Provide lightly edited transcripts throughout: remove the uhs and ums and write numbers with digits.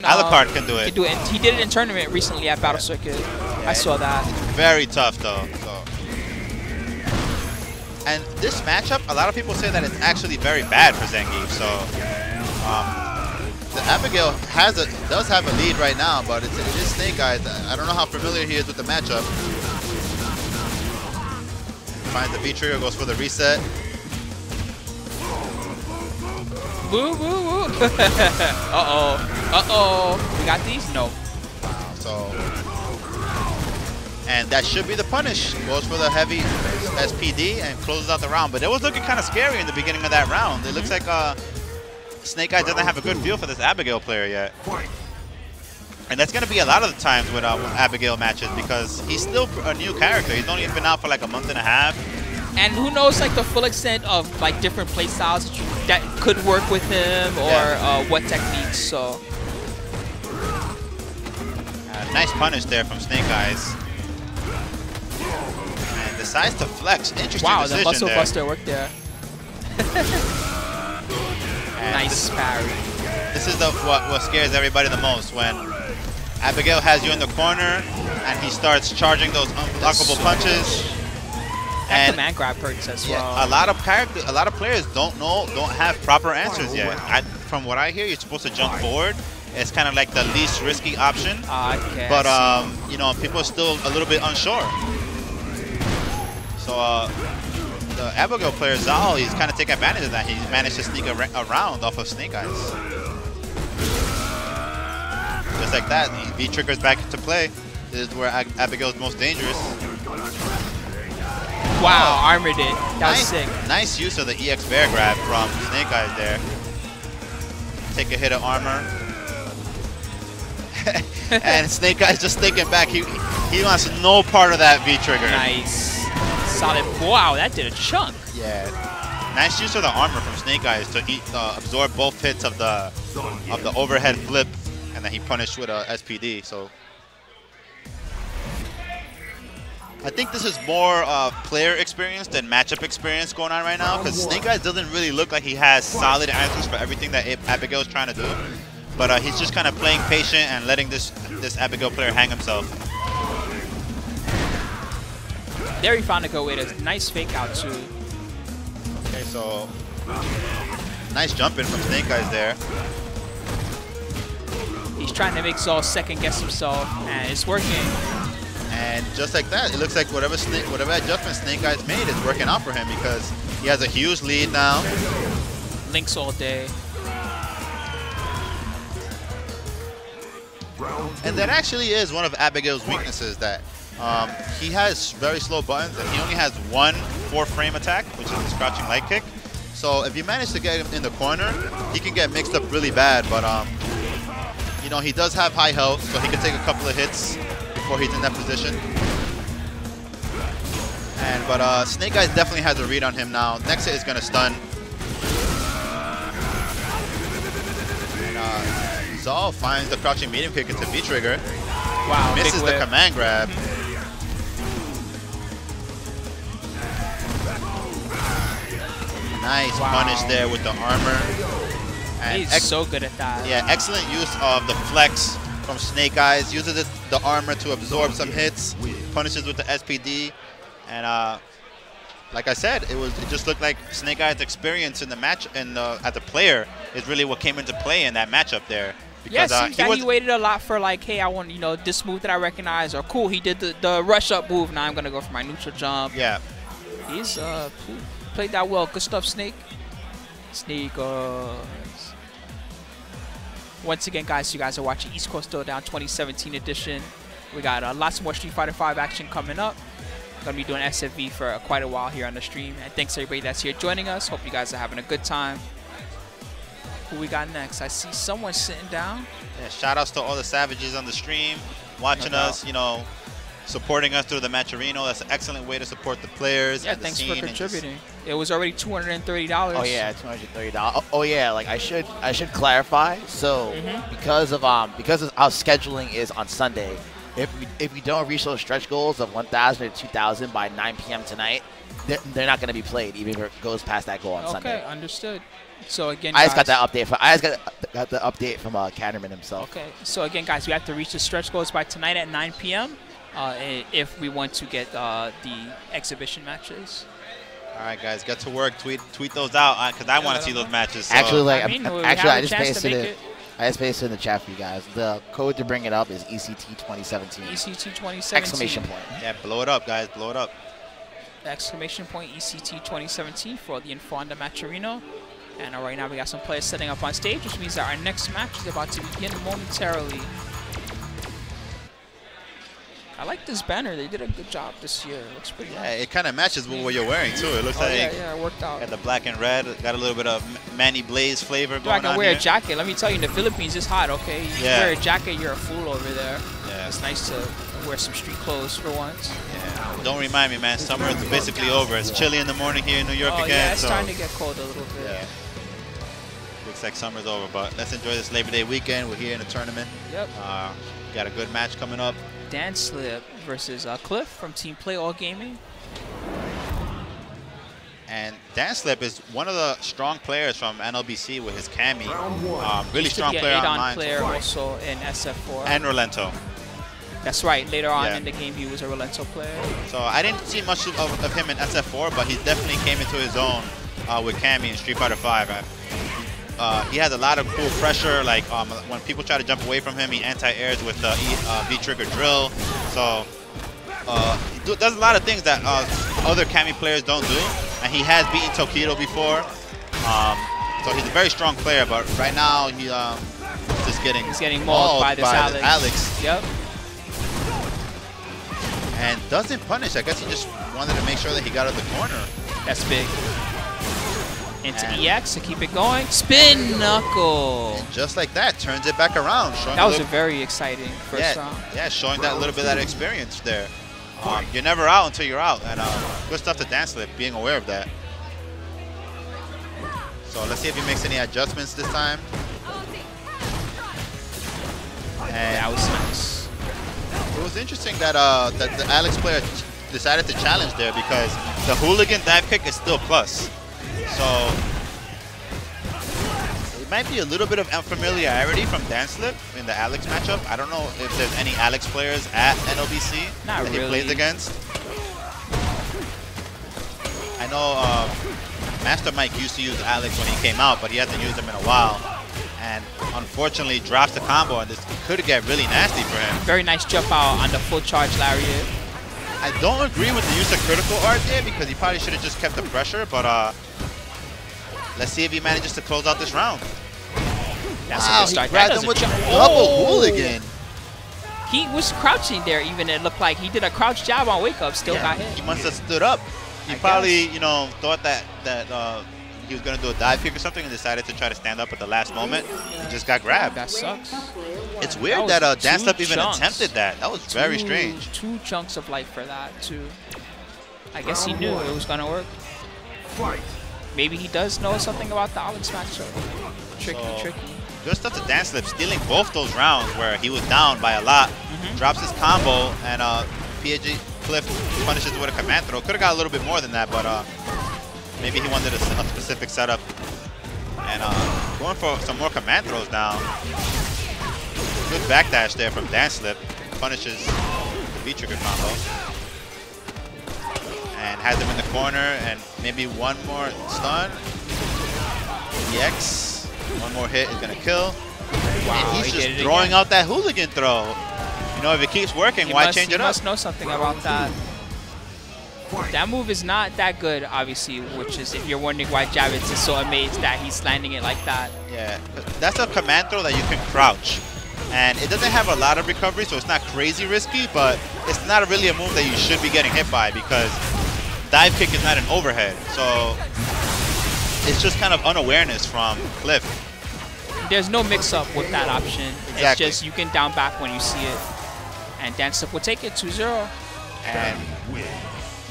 Alucard can do it. And he did it in tournament recently at Battle Circuit. I saw that. Very tough though. So. And this matchup, a lot of people say that it's actually very bad for Zangief. So the Abigail does have a lead right now, but it is Snake Eyez. I don't know how familiar he is with the matchup. Finds the V trigger, goes for the reset. Woo, woo, woo. Uh-oh. We got these? No. So, and that should be the punish. Goes for the heavy SPD and closes out the round. But it was looking kind of scary in the beginning of that round. It looks like Snake Eyez doesn't have a good feel for this Abigail player yet. And that's going to be a lot of the times with Abigail matches because he's still a new character. He's only been out for like a month and a half. And who knows like the full extent of like different play styles that could work with him or what techniques. So nice punish there from Snake Eyez. And decides to flex. Interesting wow, decision the muscle there. buster worked there. Nice parry. This is what scares everybody the most when Abigail has you in the corner and he starts charging those unblockable punches. And command grab hurts as well. A lot of players don't have proper answers yet. From what I hear, you're supposed to jump forward. It's kind of like the least risky option. Okay, but you know, people are still a little bit unsure. So the Abigail player Xaul, he's kind of taking advantage of that. He managed to sneak around off of Snake Eyez. Just like that, V triggers back into play. This is where Abigail is most dangerous. Wow, armored it. That was sick. Nice use of the EX bear grab from Snake Eyez there. Take a hit of armor. And Snake Eyez just thinking back. He wants no part of that V trigger. Nice. Solid. Wow, that did a chunk. Yeah. Nice use of the armor from Snake Eyez to absorb both hits of the overhead flip, and then he punished with a SPD. So I think this is more player experience than matchup experience going on right now, because Snake Eyez doesn't really look like he has solid answers for everything that Abigail is trying to do. But he's just kind of playing patient and letting this Abigail player hang himself. There he found a good way to nice fake out too. Okay, so nice jump in from Snake Eyez there. He's trying to make Xaul second guess himself, and it's working. And just like that, it looks like whatever adjustment Snake Eyez made is working out for him because he has a huge lead now. Links all day. And that actually is one of Abigail's weaknesses, that he has very slow buttons and he only has one 4-frame attack, which is the crouching light kick. So if you manage to get him in the corner, he can get mixed up really bad. But you know, he does have high health, so he can take a couple of hits before he's in that position. But Snake Eyez definitely has a read on him now. Next hit is going to stun. And Xaul finds the crouching medium kick into V-trigger. Wow, misses the command grab. Nice punish there with the armor. And he's so good at that. Yeah, excellent use of the flex from Snake Eyez. Uses the armor to absorb some hits. Punishes with the SPD. And like I said, it just looked like Snake Eyez' experience in the match and as a player is really what came into play in that matchup there. Because, yeah, it seems that he waited a lot for like, hey, I want, you know, this move that I recognize, or cool, he did the rush up move. Now I'm gonna go for my neutral jump. Yeah. He's played that well. Good stuff, Snake. Snake Eyez. Once again, guys, you guys are watching East Coast Throwdown 2017 edition. We got lots more Street Fighter V action coming up. Gonna be doing SFV for quite a while here on the stream. And thanks everybody that's here joining us. Hope you guys are having a good time. Who we got next? I see someone sitting down. Yeah, shout outs to all the savages on the stream, watching us, you know, supporting us through the Matcherino. That's an excellent way to support the players. Yeah, thanks for contributing. It was already $230. Oh yeah, $230. Oh yeah, like I should clarify. So because of how scheduling is on Sunday, if we don't reach those stretch goals of 1,000 or 2,000 by 9 p.m. tonight, they're not going to be played, even if it goes past that goal on Sunday. Okay, understood. So again, I guys, just got that update from got the update from Catterman himself. Okay, so again, guys, we have to reach the stretch goals by tonight at 9 p.m. If we want to get the exhibition matches. All right, guys, get to work. Tweet those out because I want to see those matches. So. Actually, like, I just pasted it. I just pasted it in the chat for you guys. The code to bring it up is ECT 2017. ECT 2017. Exclamation point. Yeah, blow it up, guys. Blow it up. Exclamation point ECT 2017 for the Infonda Matcherino. And right now we got some players setting up on stage, which means that our next match is about to begin momentarily. I like this banner. They did a good job this year. It looks pretty nice. Yeah, it kind of matches with what you're wearing, too. It looks like yeah, it worked out. Got the black and red. Got a little bit of Manny Blaze flavor going on. I can wear a jacket. Let me tell you, in the Philippines, it's hot, okay? You wear a jacket, you're a fool over there. Yeah. It's nice to wear some street clothes for once. Yeah. Don't remind me, man. Summer is basically over. It's chilly in the morning here in New York again. Yeah, it's starting to get cold a little bit. Yeah. Looks like summer's over, but let's enjoy this Labor Day weekend. We're here in the tournament. Yep. Got a good match coming up. Danslip versus Cliff from Team Play All Gaming. And Danslip is one of the strong players from NLBC with his Cammy. Really strong player online. Player also in SF4. And Rolento. That's right. Later on in the game, he was a Rolento player. So I didn't see much of him in SF4, but he definitely came into his own with Cammy in Street Fighter 5. He has a lot of cool pressure. Like when people try to jump away from him, he anti-airs with the V-trigger drill. So he does a lot of things that other Cammy players don't do. And he has beaten Tokido before. So he's a very strong player. But right now, he's just getting mauled by this Alex. Yep. And doesn't punish. I guess he just wanted to make sure that he got out of the corner. That's big. Into EX to keep it going. Spin knuckle. And just like that, turns it back around. That was a very exciting first round. Yeah, showing that little bit of that experience there. You're never out until you're out. And good stuff to Danslip, being aware of that. So let's see if he makes any adjustments this time. And that was nice. It was interesting that that the Alex player decided to challenge there because the hooligan dive kick is still plus. So it might be a little bit of unfamiliarity from Danslip in the Alex matchup. I don't know if there's any Alex players at NLBC that he plays against. I know Master Mike used to use Alex when he came out, but he hasn't used him in a while. And unfortunately drops the combo, and this could get really nasty for him. Very nice jump out on the full charge lariat. I don't agree with the use of critical art there because he probably should have just kept the pressure, but let's see if he manages to close out this round. That's a good start. He grabbed him with double hooligan. He was crouching there even. It looked like he did a crouch jab on wake up, still got hit. He must have stood up. He probably, you know, thought that he was going to do a dive kick or something and decided to try to stand up at the last moment and just got grabbed. That sucks. It's weird that Danslip even attempted that. That was very strange. 2 chunks of life for that, too. I guess he knew it was going to work. Maybe he does know something about the Alex matchup. Tricky. Good stuff to Danslip, stealing both those rounds where he was down by a lot. Drops his combo, and PAG Cliff punishes with a command throw. Could have got a little bit more than that, but maybe he wanted a specific setup. And going for some more command throws now. Good backdash there from Danslip. Punishes the V-trigger combo. And has him in the corner, and maybe one more stun. EX. One more hit is going to kill. Wow, and he's just throwing out that hooligan throw. You know, if it keeps working, why change it up? He must know something about that. That move is not that good, obviously, which is if you're wondering why Javits is so amazed that he's landing it like that. Yeah, that's a command throw that you can crouch. And it doesn't have a lot of recovery, so it's not crazy risky, but it's not really a move that you should be getting hit by because dive kick is not an overhead. So it's just kind of unawareness from Cliff. There's no mix-up with that option. Exactly. It's just you can down back when you see it. And Danslip will take it 2-0. And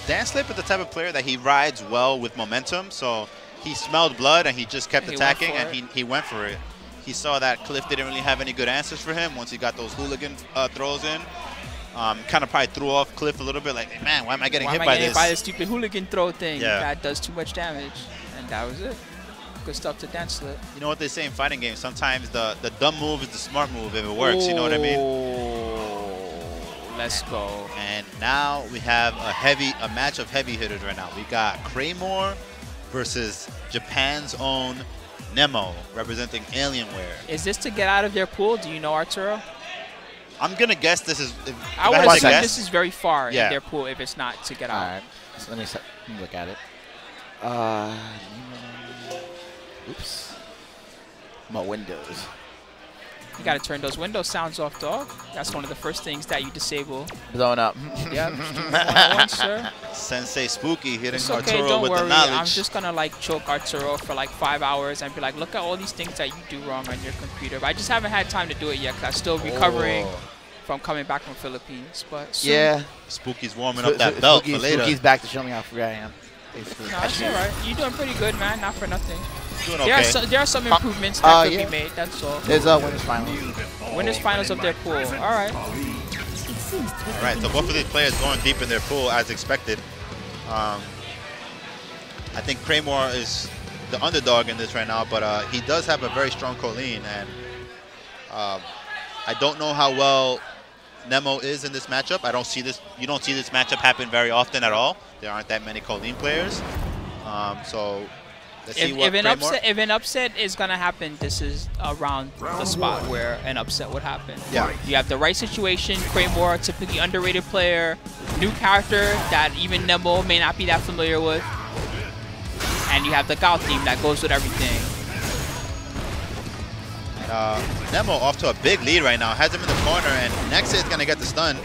Danslip is the type of player that he rides well with momentum. So he smelled blood and he just kept attacking and he went for it. He saw that Cliff didn't really have any good answers for him once he got those hooligan throws in. kind of probably threw off Cliff a little bit, like, man, why am I getting hit Why am by I getting this? hit by this stupid hooligan throw thing? Yeah. That does too much damage. And that was it. Good stuff to Danslip. You know what they say in fighting games? Sometimes the dumb move is the smart move if it works. You know what I mean? Let's go. And now we have a match of heavy hitters right now. We got Kreymore versus Japan's own Nemo, representing Alienware. Is this to get out of their pool? Do you know, Arturo? I'm gonna guess this is. I would assume this is very far in their pool if it's not to get out. All right. So let me look at it. Oops. My windows. You gotta turn those window sounds off, dog. That's one of the first things that you disable. Blowing up. Yep. 101, sir. Sensei Spooky hitting It's okay, Arturo don't with worry. the knowledge. I'm just gonna like choke Arturo for like 5 hours and be like, look at all these things that you do wrong on your computer. But I just haven't had time to do it yet because I'm still recovering from coming back from Philippines. But soon. Yeah. Spooky's warming up that belt for later. Spooky's back to show me how free I am. Basically. No, it's alright. You're doing pretty good, man. Not for nothing. Doing okay. There are some improvements that could be made. That's all. There's winners finals. Winners finals of their pool. All right. All right. So both of these players going deep in their pool as expected. I think Kreymore is the underdog in this right now, but he does have a very strong Kolin, and I don't know how well Nemo is in this matchup. I don't see this. You don't see this matchup happen very often at all. There aren't that many Kolin players. So let's see what if an upset is gonna happen, this is around the spot where an upset would happen. Yeah. You have the right situation. Kreymore, typically underrated player, new character that even Nemo may not be that familiar with, and you have the Gal theme that goes with everything. Nemo off to a big lead right now. Has him in the corner, and Nexa is gonna get the stun.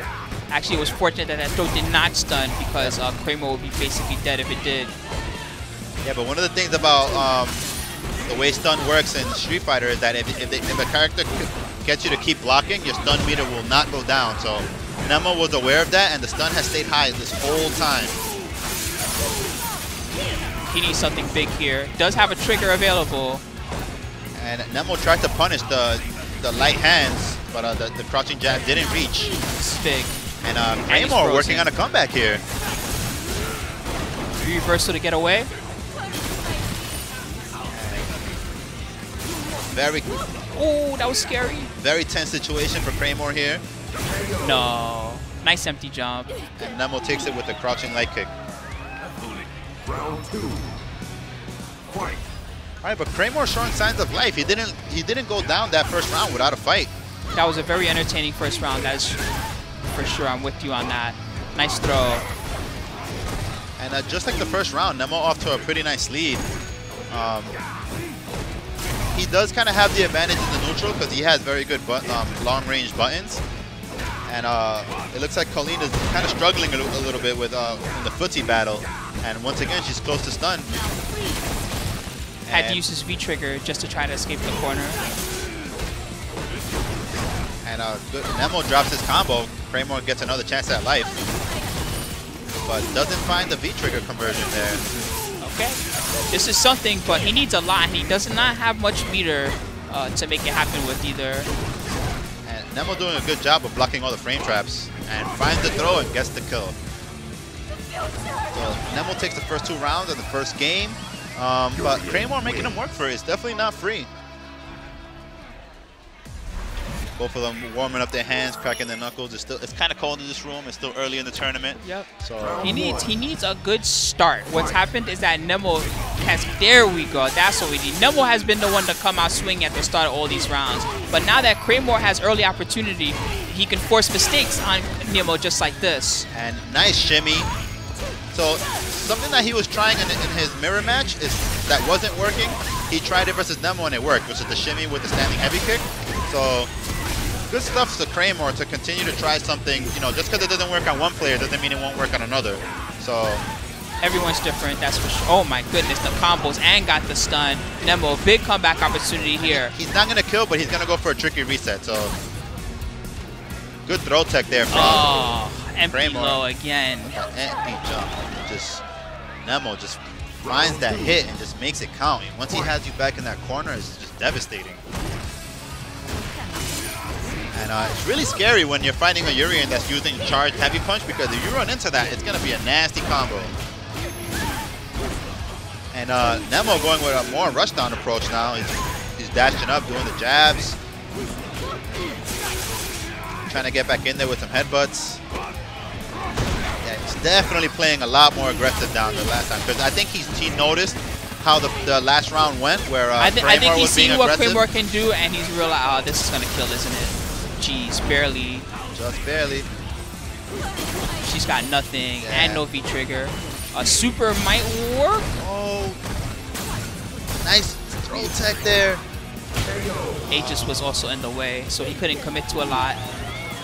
Actually, it was fortunate that that throw did not stun because Kreymore would be basically dead if it did. Yeah, but one of the things about the way stun works in Street Fighter is that if a character gets you to keep blocking, your stun meter will not go down. So Nemo was aware of that, and the stun has stayed high this whole time. He needs something big here. Does have a trigger available. And Nemo tried to punish the light hands, but the crouching jab didn't reach. It's big. And Kreymore working on a comeback here. Reversal to get away. Oh, that was scary. Very tense situation for Kreymore here. No. Nice empty jump. And Nemo takes it with the crouching light kick. Round 2. Fight. All right, but Kreymore showing signs of life. He didn't go down that first round without a fight. That was a very entertaining first round. That is for sure. I'm with you on that. Nice throw. And just like the first round, Nemo off to a pretty nice lead. He does kind of have the advantage in the neutral because he has very good long-range buttons. And it looks like Kolin is kind of struggling a little bit with in the footsie battle. And once again, she's close to stun. Had to use his V-trigger just to try to escape the corner. And Nemo drops his combo. Kreymore gets another chance at life. But doesn't find the V-trigger conversion there. Okay. This is something, but he needs a lot. He does not have much meter to make it happen with either. And Nemo doing a good job of blocking all the frame traps. And finds the throw and gets the kill. So Nemo takes the first 2 rounds of the first game. But Kreymore making him work for it. It's definitely not free. Both of them warming up their hands, cracking their knuckles. It's kind of cold in this room. It's still early in the tournament. Yep. So he needs a good start. What's happened is that Nemo has. There we go. That's what we need. Nemo has been the one to come out swinging at the start of all these rounds. But now that Kreymore has early opportunity, he can force mistakes on Nemo just like this. And nice shimmy. So something that he was trying in his mirror match is that wasn't working. He tried it versus Nemo and it worked, which is the shimmy with the standing heavy kick. So good stuff to Kreymore to continue to try something. You know, just because it doesn't work on one player doesn't mean it won't work on another. So everyone's different, that's for sure. Oh my goodness, the combos and got the stun. Nemo, big comeback opportunity here. He's not gonna kill, but he's gonna go for a tricky reset. So good throw tech there from empty Kreymore. low again. Empty jump. Nemo just finds that hit and just makes it count. Once he has you back in that corner, it's just devastating. And it's really scary when you're fighting a Urien that's using charged heavy punch, because if you run into that, it's going to be a nasty combo. And Nemo going with a more rushdown approach now. He's dashing up, doing the jabs. Trying to get back in there with some headbutts. Yeah, he's definitely playing a lot more aggressive down the last time, because I think he noticed how the last round went, where I think he's seen what aggressive. Kreymore can do, and he's realized, oh, this is going to kill, isn't it? Jeez, barely. Just barely. She's got nothing, and no V-trigger. A super might work. Oh, nice throw tech there. Aegis was also in the way, so he couldn't commit to a lot.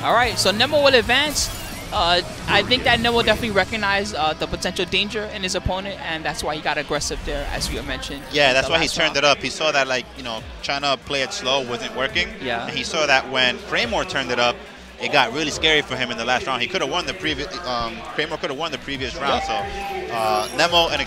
All right, so Nemo will advance. I think that Nemo definitely recognized the potential danger in his opponent, and that's why he got aggressive there, as you mentioned. Yeah, that's why he turned it up. He saw that, like, you know, trying to play it slow wasn't working. Yeah. And he saw that when Kreymore turned it up, it got really scary for him in the last round. He could have won the previous. Kreymore could have won the previous round. So Nemo and